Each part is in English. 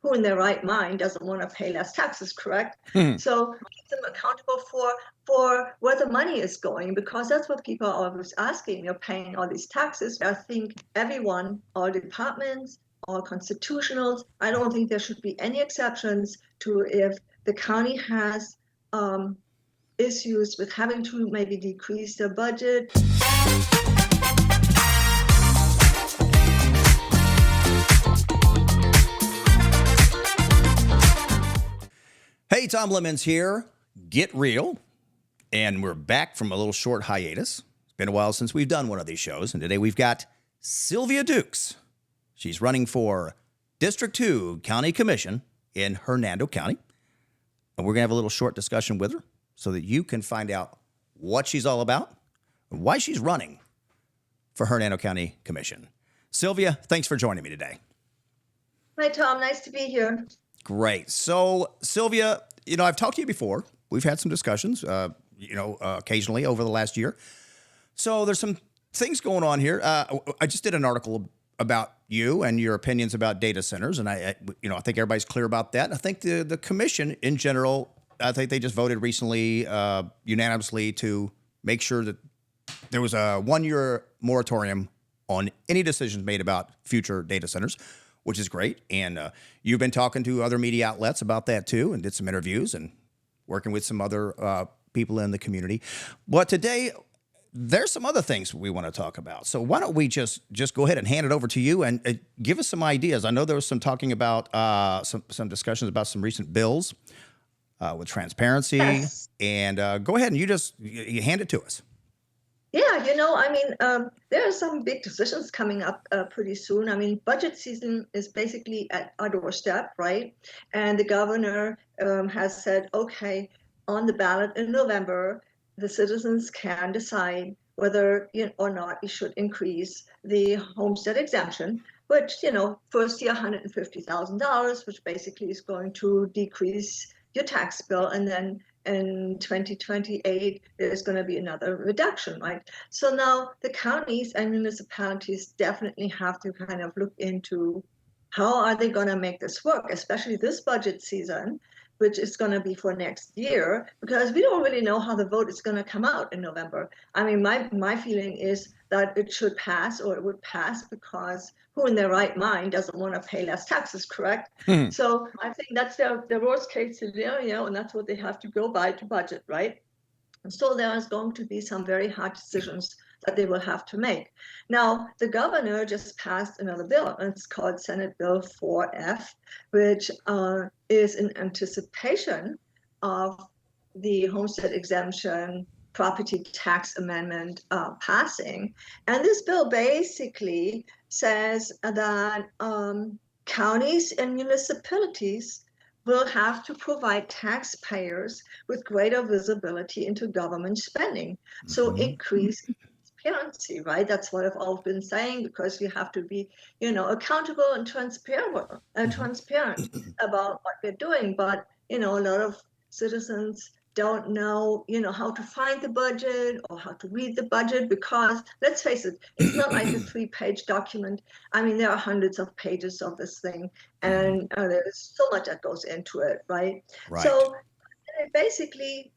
who in their right mind doesn't want to pay less taxes, correct? So keep them accountable for where the money is going, because that's what people are always asking. You're paying all these taxes. I think everyone, all departments, all constitutionals, I don't think there should be any exceptions to if the county has issues with having to maybe decrease their budget. Hey, Tom Lemons here. Get real. And we're back from a little short hiatus. It's been a while since we've done one of these shows. And today we've got Silvia Dukes. She's running for District 2 County Commission in Hernando County. And we're going to have a little short discussion with her so that you can find out what she's all about and why she's running for Hernando County Commission. Silvia, thanks for joining me today. Hi, Tom. Nice to be here. Great. So, Silvia, I've talked to you before. We've had some discussions, occasionally over the last year. So there's some things going on here. I just did an article about you and your opinions about data centers, and I think everybody's clear about that. I think the commission in general, I think they just voted recently unanimously to make sure that there was a 1-year moratorium on any decisions made about future data centers, which is great. And you've been talking to other media outlets about that too, and did some interviews and working with some other people in the community. But today, there's some other things we want to talk about. So why don't we just go ahead and hand it over to you and give us some ideas. I know there was some talking about some discussions about some recent bills with transparency. Yes. And go ahead and you hand it to us. Yeah, there are some big decisions coming up pretty soon. Budget season is basically at our doorstep, right? And the governor has said, okay, on the ballot in November, the citizens can decide whether or not you should increase the homestead exemption, which, first year $150,000, which basically is going to decrease your tax bill, and then in 2028, there's going to be another reduction, right? So now the counties and municipalities definitely have to kind of look into how are they going to make this work, especially this budget season, which is going to be for next year, because we don't really know how the vote is going to come out in November. My feeling is that it should pass, or it would pass, because who in their right mind doesn't want to pay less taxes, correct? So I think that's their worst case scenario, and that's what they have to go by to budget, right? And so there is going to be some very hard decisions that they will have to make. Now, the governor just passed another bill, and it's called Senate Bill 4F, which is in anticipation of the homestead exemption property tax amendment passing. And this bill basically says that counties and municipalities will have to provide taxpayers with greater visibility into government spending. So increase transparency, right? That's what I've always been saying, because you have to be, accountable and transparent about what they're doing. But, a lot of citizens don't know, how to find the budget or how to read the budget, because let's face it, it's not like a 3-page document. There are hundreds of pages of this thing, and there's so much that goes into it, right? So it basically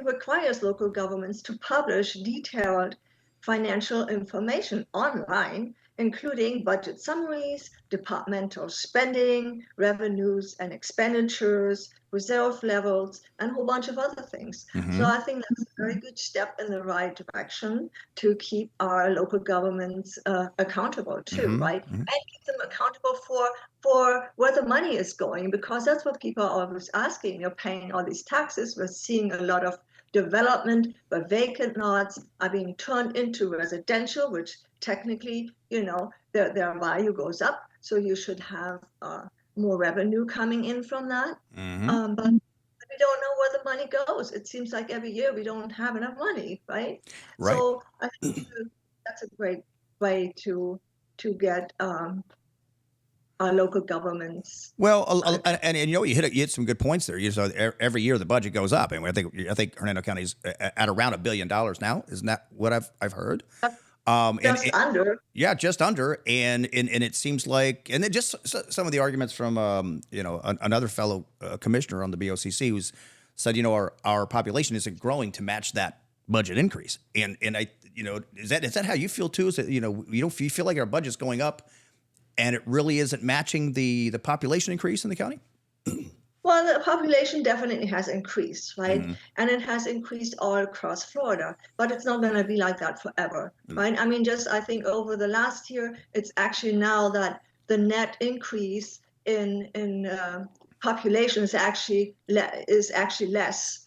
requires local governments to publish detailed financial information online, including budget summaries, departmental spending, revenues and expenditures, reserve levels, and a whole bunch of other things. So I think that's a very good step in the right direction to keep our local governments accountable too, right? And keep them accountable for where the money is going, because that's what people are always asking. You're paying all these taxes. We're seeing a lot of development where vacant lots are being turned into residential, which technically, their value goes up. So you should have more revenue coming in from that. But we don't know where the money goes. It seems like every year we don't have enough money, right? So I think that's a great way to get our local governments. Well, and you hit some good points there. Every year the budget goes up, and I think Hernando County is at around $1 billion now. Isn't that what I've heard? Just under. Yeah, just under, and it seems like, and then just some of the arguments from another fellow commissioner on the BOCC who's said, our population isn't growing to match that budget increase, and I, is that how you feel too? Is that you feel like our budget's going up, and it really isn't matching the population increase in the county? Well, the population definitely has increased, right? And it has increased all across Florida, but it's not going to be like that forever, right? I mean, I think over the last year, it's actually now that the net increase in population is actually less.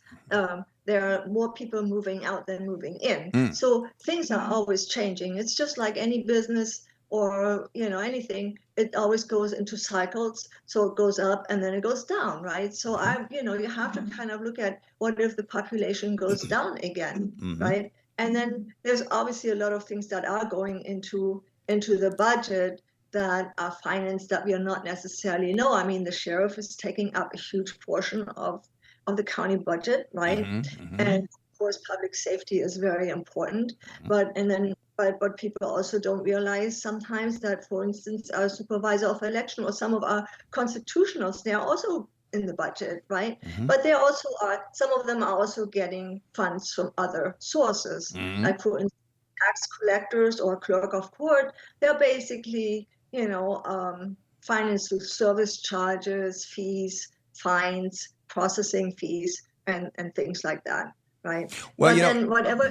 There are more people moving out than moving in. So things are always changing. It's just like any business or anything, it always goes into cycles. So it goes up and then it goes down, right? So you have to kind of look at what if the population goes down again, right? And then there's obviously a lot of things that are going into the budget that are financed that we are not necessarily know. I mean, the sheriff is taking up a huge portion of the county budget, right? And of course, public safety is very important, but people also don't realize sometimes that, for instance, our supervisor of election or some of our constitutionals, they are also in the budget, right? But they also are, some of them are also getting funds from other sources, like for instance, tax collectors or clerk of court. They're basically, financed through service charges, fees, fines, processing fees, and things like that, right? Well, then whatever.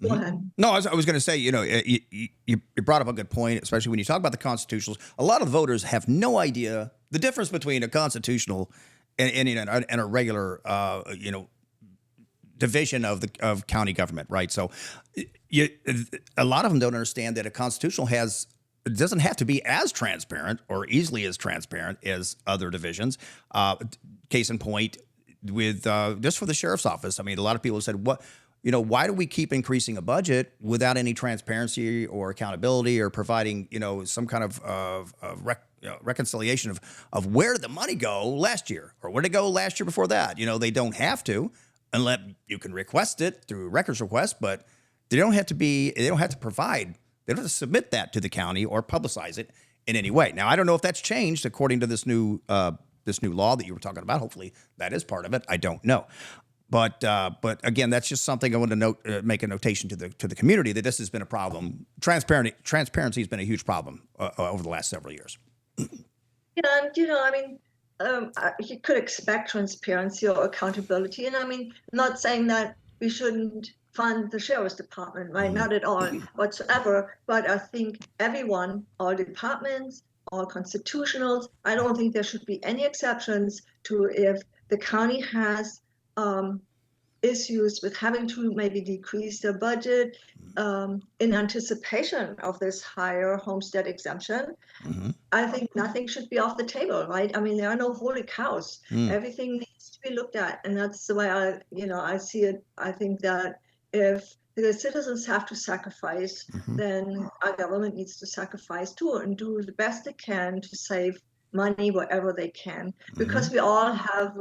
Go ahead. No, I was going to say, you brought up a good point, especially when you talk about the constitutionals. A lot of voters have no idea the difference between a constitutional and a regular, division of county government, right? So, a lot of them don't understand that a constitutional doesn't have to be as transparent or easily as transparent as other divisions. Case in point, with just for the sheriff's office, I mean, a lot of people have said, why do we keep increasing a budget without any transparency or accountability or providing, some kind of reconciliation of where did the money go last year or where did it go last year before that? They don't have to, unless you can request it through records request, but they don't have to provide, they don't have to submit that to the county or publicize it in any way. Now, I don't know if that's changed according to this new law that you were talking about. Hopefully that is part of it. I don't know. But again, that's just something I want to make a notation to the community that this has been a problem. Transparency has been a huge problem over the last several years. I mean, you could expect transparency or accountability, and I mean, I'm not saying that we shouldn't fund the sheriff's department, right? Not at all whatsoever. But I think everyone, all departments, all constitutionals, I don't think there should be any exceptions to if the county has issues with having to maybe decrease their budget in anticipation of this higher homestead exemption. I think nothing should be off the table, right? I mean, there are no holy cows. Everything needs to be looked at, and that's the way I see it. I think that if the citizens have to sacrifice, then our government needs to sacrifice too and do the best they can to save money wherever they can, because we all have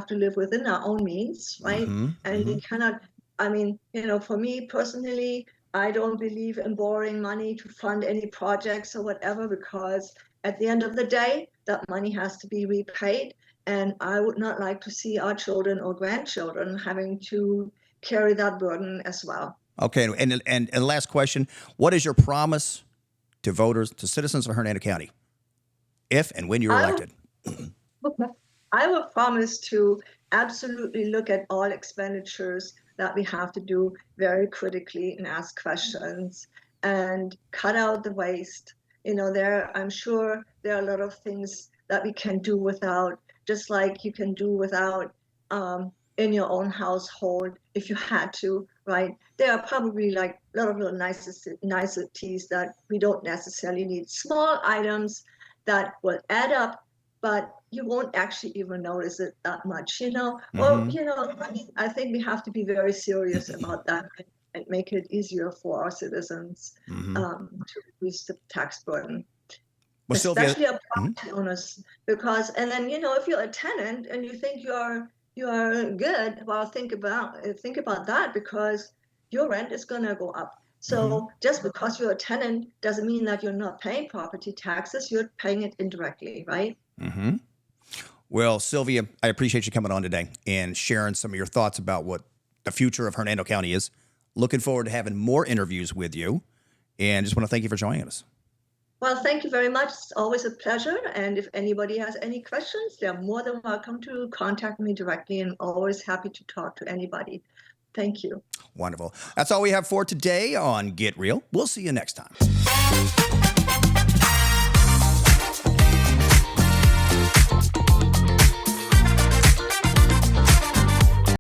to live within our own means, right? And we cannot, I mean, for me personally, I don't believe in borrowing money to fund any projects or whatever, because at the end of the day, that money has to be repaid, and I would not like to see our children or grandchildren having to carry that burden as well. Okay, and last question, what is your promise to voters, to citizens of Hernando County, if and when you're elected? I will promise to absolutely look at all expenditures that we have to do very critically and ask questions and cut out the waste. I'm sure there are a lot of things that we can do without, just like you can do without in your own household if you had to, right? There are probably like a lot of little niceties that we don't necessarily need. Small items that will add up, but you won't actually even notice it that much, Well, I think we have to be very serious about that and make it easier for our citizens to reduce the tax burden. Well, especially our property owners, because, and then, if you're a tenant and you think you're good, well, think about that, because your rent is going to go up. So just because you're a tenant doesn't mean that you're not paying property taxes. You're paying it indirectly, right? Mm-hmm. Well, Sylvia, I appreciate you coming on today and sharing some of your thoughts about what the future of Hernando County is. Looking forward to having more interviews with you, and just want to thank you for joining us. Well, thank you very much. It's always a pleasure. And if anybody has any questions, they're more than welcome to contact me directly, and always happy to talk to anybody. Thank you. Wonderful. That's all we have for today on Get Real. We'll see you next time.